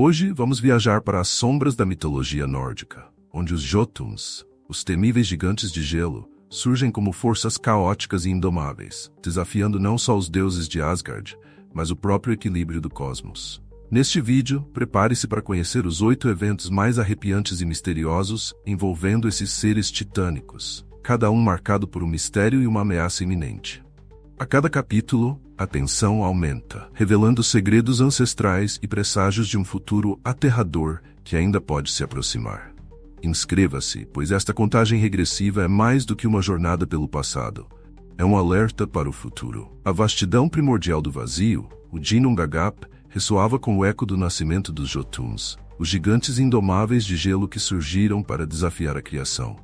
Hoje vamos viajar para as sombras da mitologia nórdica, onde os Jotuns, os temíveis gigantes de gelo, surgem como forças caóticas e indomáveis, desafiando não só os deuses de Asgard, mas o próprio equilíbrio do cosmos. Neste vídeo, prepare-se para conhecer os 8 eventos mais arrepiantes e misteriosos envolvendo esses seres titânicos, cada um marcado por um mistério e uma ameaça iminente. A cada capítulo, a tensão aumenta, revelando segredos ancestrais e presságios de um futuro aterrador que ainda pode se aproximar. Inscreva-se, pois esta contagem regressiva é mais do que uma jornada pelo passado. É um alerta para o futuro. A vastidão primordial do vazio, o Ginnungagap, ressoava com o eco do nascimento dos Jotuns, os gigantes indomáveis de gelo que surgiram para desafiar a criação.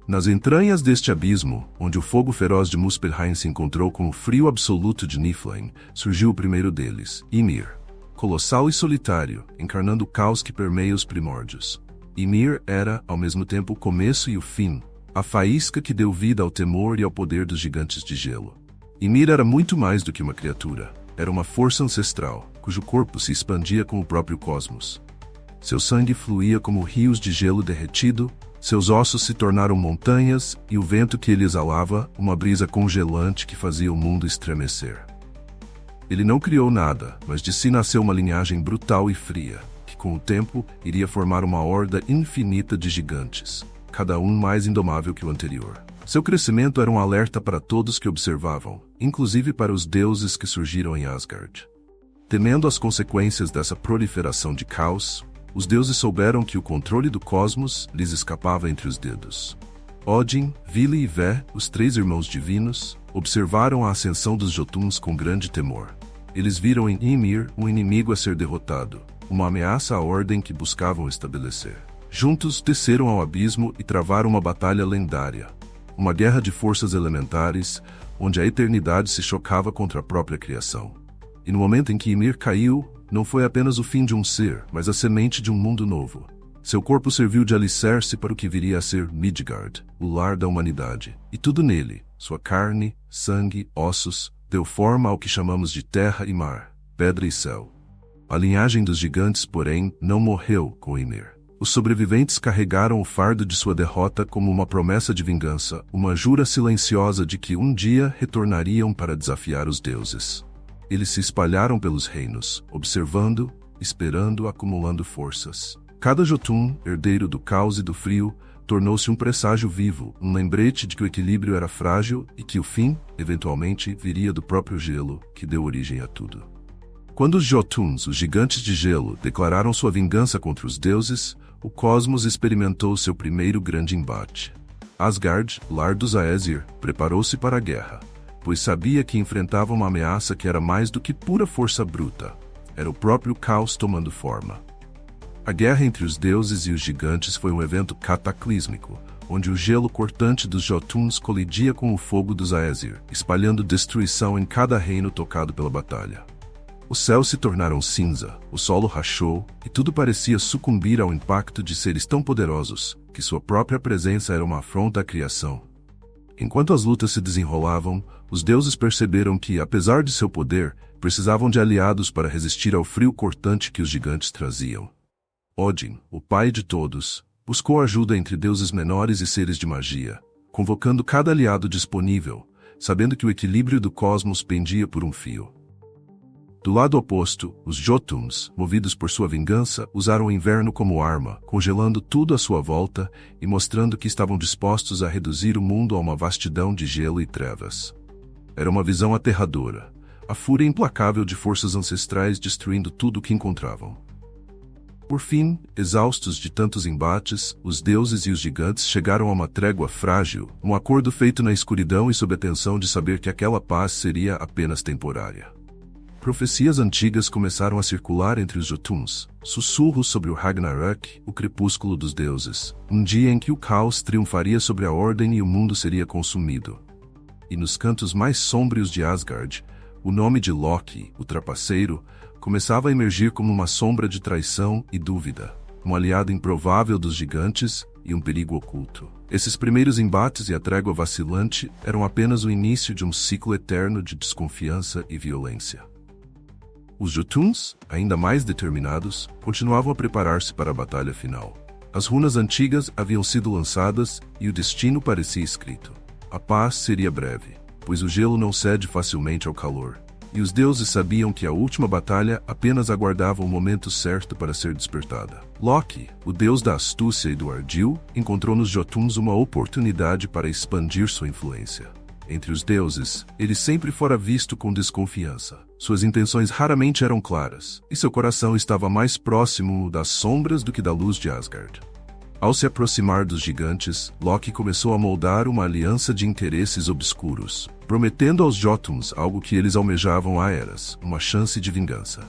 Nas entranhas deste abismo, onde o fogo feroz de Muspelheim se encontrou com o frio absoluto de Niflheim, surgiu o primeiro deles, Ymir. Colossal e solitário, encarnando o caos que permeia os primórdios. Ymir era, ao mesmo tempo, o começo e o fim, a faísca que deu vida ao temor e ao poder dos gigantes de gelo. Ymir era muito mais do que uma criatura. Era uma força ancestral, cujo corpo se expandia com o próprio cosmos. Seu sangue fluía como rios de gelo derretido, seus ossos se tornaram montanhas e o vento que ele exalava, uma brisa congelante que fazia o mundo estremecer. Ele não criou nada, mas de si nasceu uma linhagem brutal e fria, que com o tempo iria formar uma horda infinita de gigantes, cada um mais indomável que o anterior. Seu crescimento era um alerta para todos que observavam, inclusive para os deuses que surgiram em Asgard. Temendo as consequências dessa proliferação de caos, os deuses souberam que o controle do cosmos lhes escapava entre os dedos. Odin, Vili e Vé, os 3 irmãos divinos, observaram a ascensão dos Jotuns com grande temor. Eles viram em Ymir um inimigo a ser derrotado, uma ameaça à ordem que buscavam estabelecer. Juntos desceram ao abismo e travaram uma batalha lendária, uma guerra de forças elementares, onde a eternidade se chocava contra a própria criação. E no momento em que Ymir caiu, não foi apenas o fim de um ser, mas a semente de um mundo novo. Seu corpo serviu de alicerce para o que viria a ser Midgard, o lar da humanidade. E tudo nele, sua carne, sangue, ossos, deu forma ao que chamamos de terra e mar, pedra e céu. A linhagem dos gigantes, porém, não morreu com Ymir. Os sobreviventes carregaram o fardo de sua derrota como uma promessa de vingança, uma jura silenciosa de que um dia retornariam para desafiar os deuses. Eles se espalharam pelos reinos, observando, esperando, acumulando forças. Cada Jotun, herdeiro do caos e do frio, tornou-se um presságio vivo, um lembrete de que o equilíbrio era frágil e que o fim, eventualmente, viria do próprio gelo, que deu origem a tudo. Quando os Jotuns, os gigantes de gelo, declararam sua vingança contra os deuses, o cosmos experimentou seu primeiro grande embate. Asgard, lar dos Aesir, preparou-se para a guerra, pois sabia que enfrentava uma ameaça que era mais do que pura força bruta. Era o próprio caos tomando forma. A guerra entre os deuses e os gigantes foi um evento cataclísmico, onde o gelo cortante dos Jotuns colidia com o fogo dos Aesir, espalhando destruição em cada reino tocado pela batalha. Os céus se tornaram cinza, o solo rachou, e tudo parecia sucumbir ao impacto de seres tão poderosos, que sua própria presença era uma afronta à criação. Enquanto as lutas se desenrolavam, os deuses perceberam que, apesar de seu poder, precisavam de aliados para resistir ao frio cortante que os gigantes traziam. Odin, o pai de todos, buscou ajuda entre deuses menores e seres de magia, convocando cada aliado disponível, sabendo que o equilíbrio do cosmos pendia por um fio. Do lado oposto, os Jotuns, movidos por sua vingança, usaram o inverno como arma, congelando tudo à sua volta e mostrando que estavam dispostos a reduzir o mundo a uma vastidão de gelo e trevas. Era uma visão aterradora, a fúria implacável de forças ancestrais destruindo tudo o que encontravam. Por fim, exaustos de tantos embates, os deuses e os gigantes chegaram a uma trégua frágil, um acordo feito na escuridão e sob a tensão de saber que aquela paz seria apenas temporária. Profecias antigas começaram a circular entre os Jotuns, sussurros sobre o Ragnarök, o crepúsculo dos deuses, um dia em que o caos triunfaria sobre a ordem e o mundo seria consumido. E nos cantos mais sômbrios de Asgard, o nome de Loki, o trapaceiro, começava a emergir como uma sombra de traição e dúvida, um aliado improvável dos gigantes e um perigo oculto. Esses primeiros embates e a trégua vacilante eram apenas o início de um ciclo eterno de desconfiança e violência. Os Jotuns, ainda mais determinados, continuavam a preparar-se para a batalha final. As runas antigas haviam sido lançadas e o destino parecia escrito. A paz seria breve, pois o gelo não cede facilmente ao calor. E os deuses sabiam que a última batalha apenas aguardava o momento certo para ser despertada. Loki, o deus da astúcia e do ardil, encontrou nos Jotuns uma oportunidade para expandir sua influência. Entre os deuses, ele sempre fora visto com desconfiança. Suas intenções raramente eram claras, e seu coração estava mais próximo das sombras do que da luz de Asgard. Ao se aproximar dos gigantes, Loki começou a moldar uma aliança de interesses obscuros, prometendo aos Jotuns algo que eles almejavam há eras, uma chance de vingança.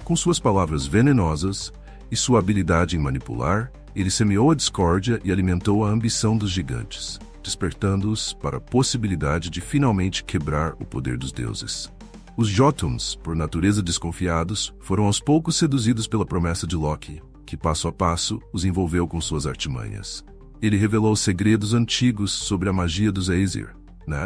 Com suas palavras venenosas e sua habilidade em manipular, ele semeou a discórdia e alimentou a ambição dos gigantes, despertando-os para a possibilidade de finalmente quebrar o poder dos deuses. Os Jotuns, por natureza desconfiados, foram aos poucos seduzidos pela promessa de Loki, que passo a passo os envolveu com suas artimanhas. Ele revelou segredos antigos sobre a magia dos Aesir,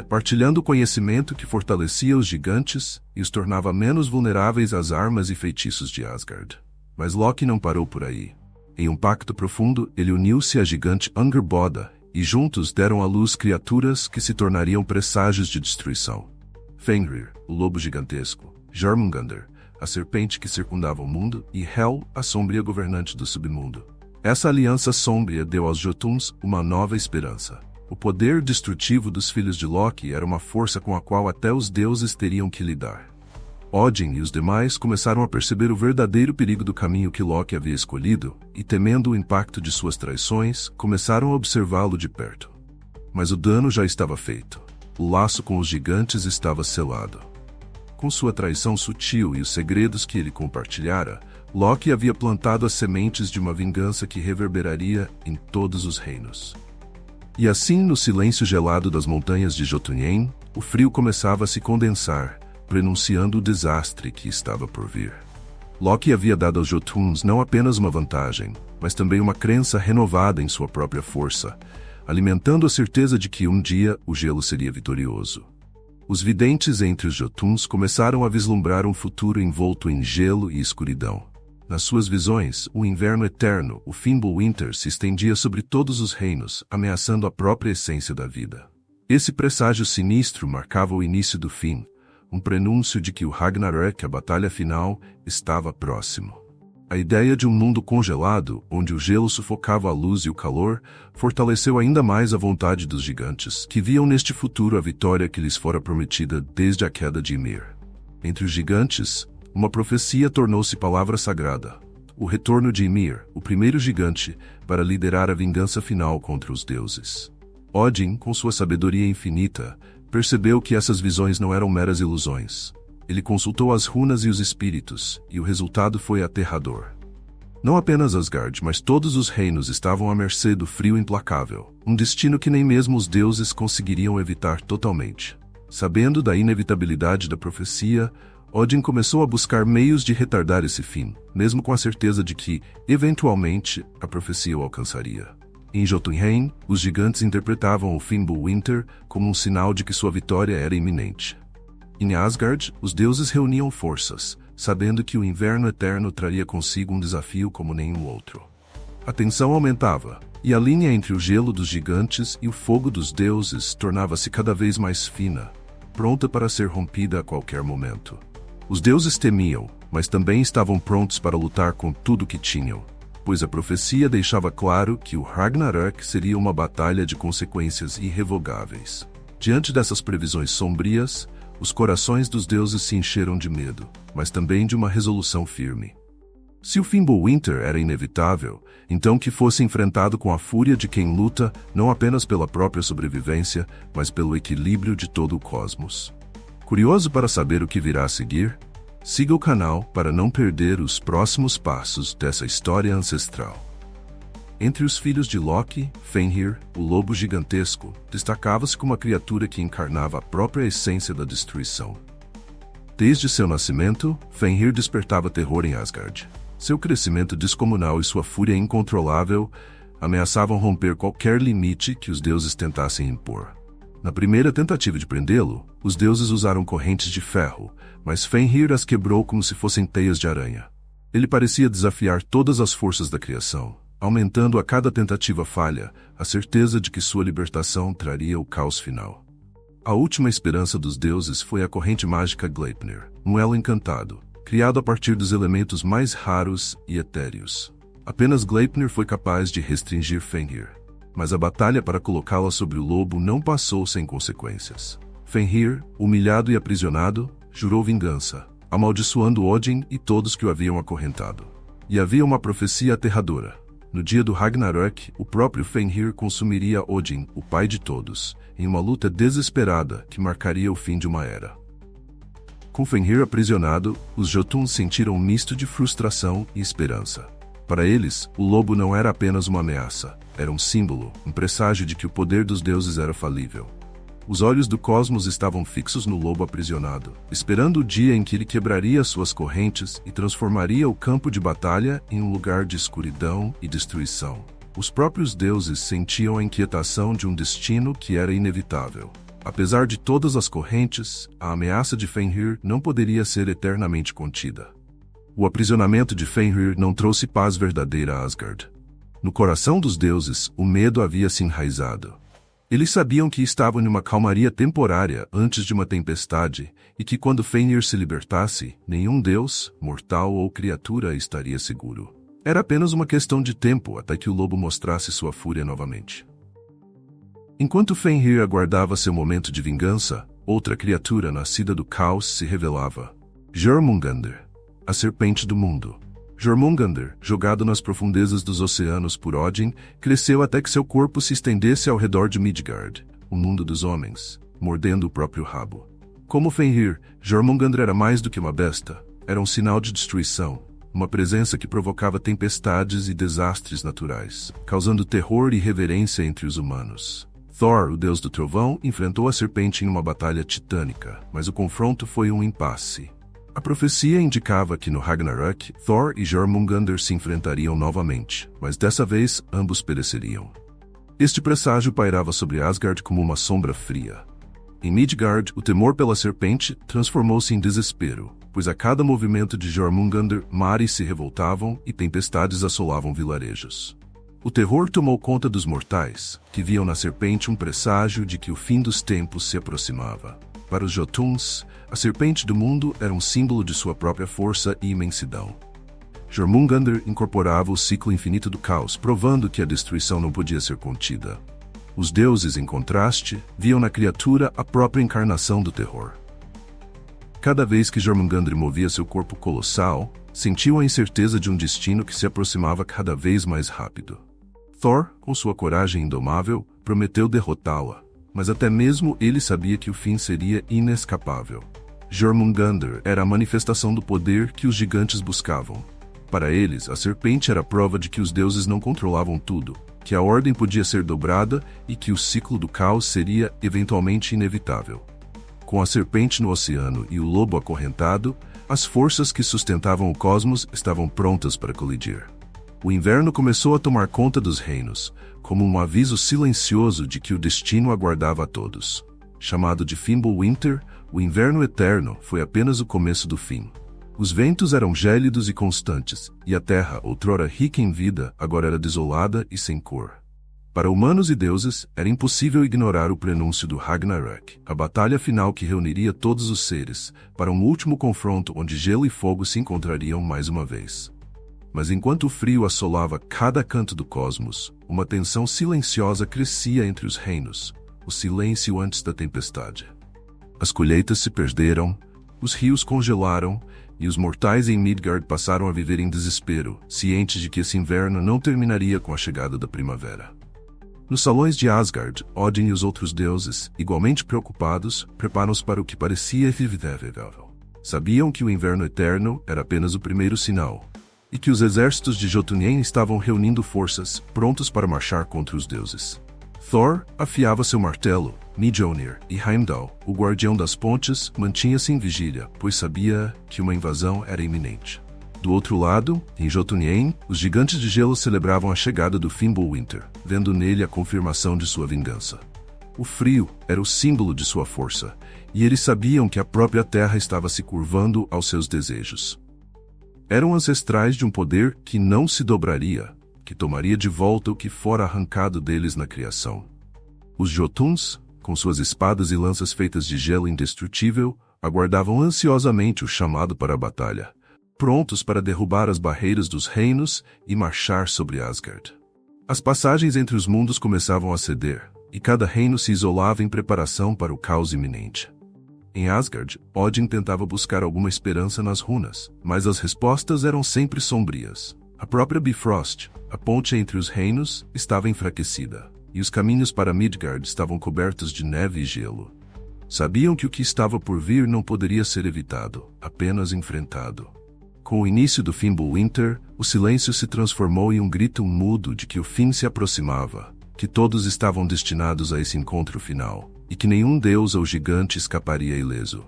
partilhando o conhecimento que fortalecia os gigantes e os tornava menos vulneráveis às armas e feitiços de Asgard. Mas Loki não parou por aí. Em um pacto profundo, ele uniu-se à gigante Angerboda e juntos deram à luz criaturas que se tornariam presságios de destruição. Fenrir, o lobo gigantesco, Jormungandr, a serpente que circundava o mundo, e Hel, a sombria governante do submundo. Essa aliança sombria deu aos Jotuns uma nova esperança. O poder destrutivo dos filhos de Loki era uma força com a qual até os deuses teriam que lidar. Odin e os demais começaram a perceber o verdadeiro perigo do caminho que Loki havia escolhido, e temendo o impacto de suas traições, começaram a observá-lo de perto. Mas o dano já estava feito. O laço com os gigantes estava selado. Com sua traição sutil e os segredos que ele compartilhara, Loki havia plantado as sementes de uma vingança que reverberaria em todos os reinos. E assim, no silêncio gelado das montanhas de Jotunheim, o frio começava a se condensar, prenunciando o desastre que estava por vir. Loki havia dado aos Jotuns não apenas uma vantagem, mas também uma crença renovada em sua própria força, alimentando a certeza de que um dia o gelo seria vitorioso. Os videntes entre os Jotuns começaram a vislumbrar um futuro envolto em gelo e escuridão. Nas suas visões, o inverno eterno, o Fimbulwinter, se estendia sobre todos os reinos, ameaçando a própria essência da vida. Esse presságio sinistro marcava o início do fim, um prenúncio de que o Ragnarök, a batalha final, estava próximo. A ideia de um mundo congelado, onde o gelo sufocava a luz e o calor, fortaleceu ainda mais a vontade dos gigantes, que viam neste futuro a vitória que lhes fora prometida desde a queda de Ymir. Entre os gigantes, uma profecia tornou-se palavra sagrada. O retorno de Ymir, o primeiro gigante, para liderar a vingança final contra os deuses. Odin, com sua sabedoria infinita, percebeu que essas visões não eram meras ilusões. Ele consultou as runas e os espíritos, e o resultado foi aterrador. Não apenas Asgard, mas todos os reinos estavam à mercê do frio implacável, um destino que nem mesmo os deuses conseguiriam evitar totalmente. Sabendo da inevitabilidade da profecia, Odin começou a buscar meios de retardar esse fim, mesmo com a certeza de que, eventualmente, a profecia o alcançaria. Em Jotunheim, os gigantes interpretavam o Fimbulwinter como um sinal de que sua vitória era iminente. Em Asgard, os deuses reuniam forças, sabendo que o inverno eterno traria consigo um desafio como nenhum outro. A tensão aumentava, e a linha entre o gelo dos gigantes e o fogo dos deuses tornava-se cada vez mais fina, pronta para ser rompida a qualquer momento. Os deuses temiam, mas também estavam prontos para lutar com tudo que tinham, pois a profecia deixava claro que o Ragnarök seria uma batalha de consequências irrevogáveis. Diante dessas previsões sombrias, os corações dos deuses se encheram de medo, mas também de uma resolução firme. Se o Fimbulwinter era inevitável, então que fosse enfrentado com a fúria de quem luta não apenas pela própria sobrevivência, mas pelo equilíbrio de todo o cosmos. Curioso para saber o que virá a seguir? Siga o canal para não perder os próximos passos dessa história ancestral. Entre os filhos de Loki, Fenrir, o lobo gigantesco, destacava-se como uma criatura que encarnava a própria essência da destruição. Desde seu nascimento, Fenrir despertava terror em Asgard. Seu crescimento descomunal e sua fúria incontrolável ameaçavam romper qualquer limite que os deuses tentassem impor. Na primeira tentativa de prendê-lo, os deuses usaram correntes de ferro, mas Fenrir as quebrou como se fossem teias de aranha. Ele parecia desafiar todas as forças da criação, aumentando a cada tentativa falha a certeza de que sua libertação traria o caos final. A última esperança dos deuses foi a corrente mágica Gleipnir, um elo encantado, criado a partir dos elementos mais raros e etéreos. Apenas Gleipnir foi capaz de restringir Fenrir. Mas a batalha para colocá-la sobre o lobo não passou sem consequências. Fenrir, humilhado e aprisionado, jurou vingança, amaldiçoando Odin e todos que o haviam acorrentado. E havia uma profecia aterradora. No dia do Ragnarök, o próprio Fenrir consumiria Odin, o pai de todos, em uma luta desesperada que marcaria o fim de uma era. Com Fenrir aprisionado, os Jotuns sentiram um misto de frustração e esperança. Para eles, o lobo não era apenas uma ameaça, era um símbolo, um presságio de que o poder dos deuses era falível. Os olhos do cosmos estavam fixos no lobo aprisionado, esperando o dia em que ele quebraria suas correntes e transformaria o campo de batalha em um lugar de escuridão e destruição. Os próprios deuses sentiam a inquietação de um destino que era inevitável. Apesar de todas as correntes, a ameaça de Fenrir não poderia ser eternamente contida. O aprisionamento de Fenrir não trouxe paz verdadeira a Asgard. No coração dos deuses, o medo havia se enraizado. Eles sabiam que estavam em uma calmaria temporária antes de uma tempestade e que quando Fenrir se libertasse, nenhum deus, mortal ou criatura estaria seguro. Era apenas uma questão de tempo até que o lobo mostrasse sua fúria novamente. Enquanto Fenrir aguardava seu momento de vingança, outra criatura nascida do caos se revelava. Jormungandr, a serpente do mundo. Jormungandr, jogado nas profundezas dos oceanos por Odin, cresceu até que seu corpo se estendesse ao redor de Midgard, o mundo dos homens, mordendo o próprio rabo. Como Fenrir, Jormungandr era mais do que uma besta, era um sinal de destruição, uma presença que provocava tempestades e desastres naturais, causando terror e reverência entre os humanos. Thor, o deus do trovão, enfrentou a serpente em uma batalha titânica, mas o confronto foi um impasse. A profecia indicava que no Ragnarök, Thor e Jormungandr se enfrentariam novamente, mas dessa vez ambos pereceriam. Este presságio pairava sobre Asgard como uma sombra fria. Em Midgard, o temor pela serpente transformou-se em desespero, pois a cada movimento de Jormungandr, mares se revoltavam e tempestades assolavam vilarejos. O terror tomou conta dos mortais, que viam na serpente um presságio de que o fim dos tempos se aproximava. Para os Jotuns, a serpente do mundo era um símbolo de sua própria força e imensidão. Jormungandr incorporava o ciclo infinito do caos, provando que a destruição não podia ser contida. Os deuses, em contraste, viam na criatura a própria encarnação do terror. Cada vez que Jormungandr movia seu corpo colossal, sentiam a incerteza de um destino que se aproximava cada vez mais rápido. Thor, com sua coragem indomável, prometeu derrotá-la, mas até mesmo ele sabia que o fim seria inescapável. Jormungandr era a manifestação do poder que os gigantes buscavam. Para eles, a serpente era a prova de que os deuses não controlavam tudo, que a ordem podia ser dobrada e que o ciclo do caos seria eventualmente inevitável. Com a serpente no oceano e o lobo acorrentado, as forças que sustentavam o cosmos estavam prontas para colidir. O inverno começou a tomar conta dos reinos, como um aviso silencioso de que o destino aguardava a todos. Chamado de Fimbulwinter, o inverno eterno foi apenas o começo do fim. Os ventos eram gélidos e constantes, e a terra, outrora rica em vida, agora era desolada e sem cor. Para humanos e deuses, era impossível ignorar o prenúncio do Ragnarök, a batalha final que reuniria todos os seres, para um último confronto onde gelo e fogo se encontrariam mais uma vez. Mas enquanto o frio assolava cada canto do cosmos, uma tensão silenciosa crescia entre os reinos, o silêncio antes da tempestade. As colheitas se perderam, os rios congelaram, e os mortais em Midgard passaram a viver em desespero, cientes de que esse inverno não terminaria com a chegada da primavera. Nos salões de Asgard, Odin e os outros deuses, igualmente preocupados, preparam-se para o que parecia inevitável. Sabiam que o inverno eterno era apenas o primeiro sinal, e que os exércitos de Jotunheim estavam reunindo forças, prontos para marchar contra os deuses. Thor afiava seu martelo, Mjolnir, e Heimdall, o guardião das pontes, mantinha-se em vigília, pois sabia que uma invasão era iminente. Do outro lado, em Jotunheim, os gigantes de gelo celebravam a chegada do Fimbulwinter, vendo nele a confirmação de sua vingança. O frio era o símbolo de sua força, e eles sabiam que a própria terra estava se curvando aos seus desejos. Eram ancestrais de um poder que não se dobraria, que tomaria de volta o que fora arrancado deles na criação. Os Jotuns, com suas espadas e lanças feitas de gelo indestrutível, aguardavam ansiosamente o chamado para a batalha, prontos para derrubar as barreiras dos reinos e marchar sobre Asgard. As passagens entre os mundos começavam a ceder, e cada reino se isolava em preparação para o caos iminente. Em Asgard, Odin tentava buscar alguma esperança nas runas, mas as respostas eram sempre sombrias. A própria Bifrost, a ponte entre os reinos, estava enfraquecida, e os caminhos para Midgard estavam cobertos de neve e gelo. Sabiam que o que estava por vir não poderia ser evitado, apenas enfrentado. Com o início do Fimbulwinter, o silêncio se transformou em um grito mudo de que o fim se aproximava, que todos estavam destinados a esse encontro final, e que nenhum deus ou gigante escaparia ileso.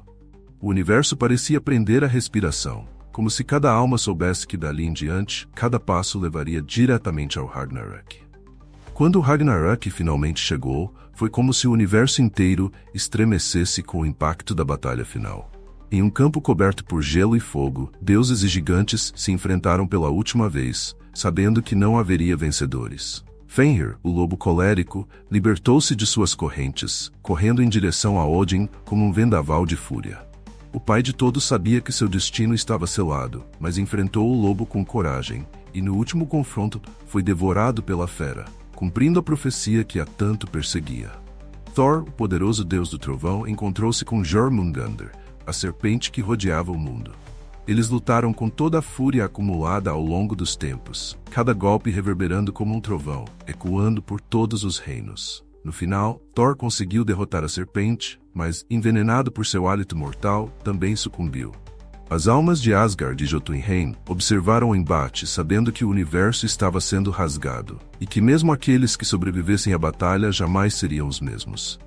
O universo parecia prender a respiração, como se cada alma soubesse que dali em diante, cada passo levaria diretamente ao Ragnarök. Quando o Ragnarök finalmente chegou, foi como se o universo inteiro estremecesse com o impacto da batalha final. Em um campo coberto por gelo e fogo, deuses e gigantes se enfrentaram pela última vez, sabendo que não haveria vencedores. Fenrir, o lobo colérico, libertou-se de suas correntes, correndo em direção a Odin como um vendaval de fúria. O pai de todos sabia que seu destino estava selado, mas enfrentou o lobo com coragem, e no último confronto foi devorado pela fera, cumprindo a profecia que a tanto perseguia. Thor, o poderoso deus do trovão, encontrou-se com Jormungandr, a serpente que rodeava o mundo. Eles lutaram com toda a fúria acumulada ao longo dos tempos, cada golpe reverberando como um trovão, ecoando por todos os reinos. No final, Thor conseguiu derrotar a serpente, mas, envenenado por seu hálito mortal, também sucumbiu. As almas de Asgard e Jotunheim observaram o embate, sabendo que o universo estava sendo rasgado, e que mesmo aqueles que sobrevivessem à batalha jamais seriam os mesmos.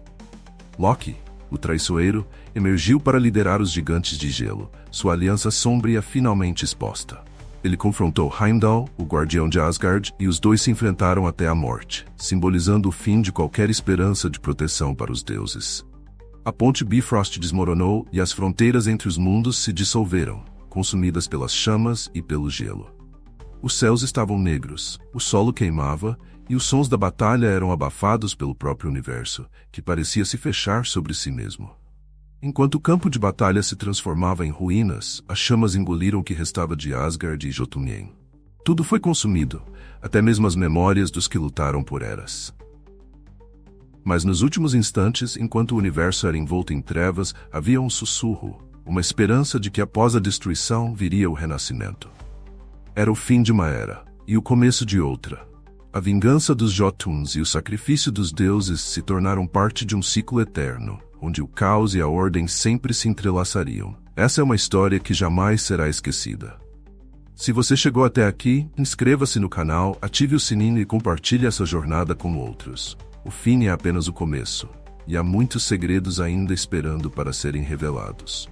Loki, o traiçoeiro, emergiu para liderar os gigantes de gelo, sua aliança sombria finalmente exposta. Ele confrontou Heimdall, o guardião de Asgard, e os dois se enfrentaram até a morte, simbolizando o fim de qualquer esperança de proteção para os deuses. A ponte Bifrost desmoronou e as fronteiras entre os mundos se dissolveram, consumidas pelas chamas e pelo gelo. Os céus estavam negros, o solo queimava, e os sons da batalha eram abafados pelo próprio universo, que parecia se fechar sobre si mesmo. Enquanto o campo de batalha se transformava em ruínas, as chamas engoliram o que restava de Asgard e Jotunheim. Tudo foi consumido, até mesmo as memórias dos que lutaram por eras. Mas nos últimos instantes, enquanto o universo era envolto em trevas, havia um sussurro, uma esperança de que após a destruição viria o renascimento. Era o fim de uma era, e o começo de outra. A vingança dos Jotuns e o sacrifício dos deuses se tornaram parte de um ciclo eterno, onde o caos e a ordem sempre se entrelaçariam. Essa é uma história que jamais será esquecida. Se você chegou até aqui, inscreva-se no canal, ative o sininho e compartilhe essa jornada com outros. O fim é apenas o começo, e há muitos segredos ainda esperando para serem revelados.